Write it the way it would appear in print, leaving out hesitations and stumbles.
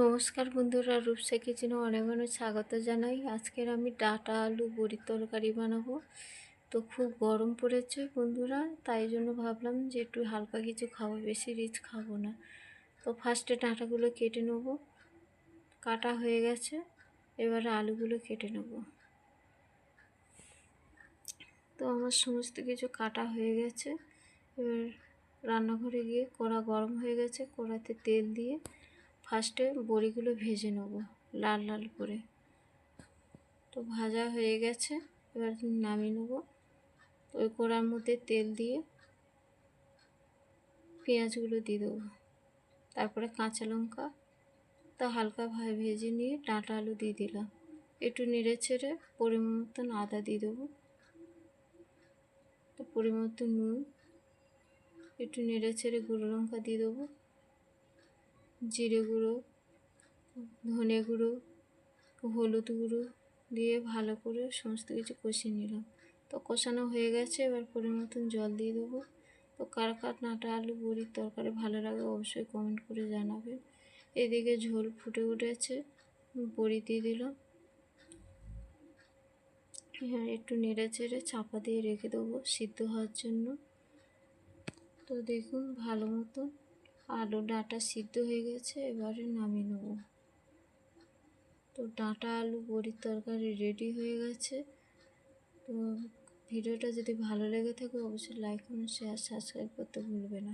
নমস্কার বন্ধুরা, রূপসা কিচেনে অনেক অনেক স্বাগত জানাই। আজকের আমি ডাঁটা আলু বড়ির তরকারি বানাবো। তো খুব গরম পড়েছে বন্ধুরা, তাই জন্য ভাবলাম যে একটু হালকা কিছু খাবো, বেশি রিচ খাবো না। তো ফার্স্টে ডাঁটাগুলো কেটে নেব, কাটা হয়ে গেছে। এবারে আলুগুলো কেটে নেব। তো আমার সমস্ত কিছু কাটা হয়ে গেছে। এবার রান্নাঘরে গিয়ে কড়া গরম হয়ে গেছে, কড়াতে তেল দিয়ে ফার্স্টে বড়িগুলো ভেজে নেব লাল লাল করে। তো ভাজা হয়ে গেছে, এবার নামিয়ে নেব। ওই কড়ার মধ্যে তেল দিয়ে পেঁয়াজগুলো দিয়ে দেবো, তারপরে কাঁচা লঙ্কা। তা হালকা ভেজে নিয়ে ডাঁটা আলু দিয়ে দিলাম, একটু নেড়ে ছেড়ে পরিমাণ মতন আদা দিয়ে দেবো, তো পরিমাণ মতো নুন, একটু নেড়ে ছেড়ে গুঁড়ো লঙ্কা দিয়ে দেবো, জিরে গুঁড়ো, ধনে গুঁড়ো, হলুদ গুঁড়ো দিয়ে ভালো করে সমস্ত কিছু কষিয়ে নিলাম। তো কষানো হয়ে গেছে, এবার পরিমাণ মতন জল দিয়ে দেবো। তো কার কার ডাঁটা আলু বড়ির তরকারি ভালো লাগে অবশ্যই কমেন্ট করে জানাবেন। এদিকে ঝোল ফুটে উঠেছে, বড়ি দিয়ে দিলাম। হ্যাঁ, একটু নেড়ে চেড়ে চাপা দিয়ে রেখে দেবো সিদ্ধ হওয়ার জন্য। তো দেখুন ভালো মতন আলু ডাঁটা সিদ্ধ হয়ে গেছে, এবারে নামিয়ে নেব। তো ডাঁটা আলু বড়ির তরকারি রেডি হয়ে গেছে। তো ভিডিওটা যদি ভালো লেগে থাকে অবশ্যই লাইক কমেন্ট শেয়ার সাবস্ক্রাইব করতে ভুলবে না।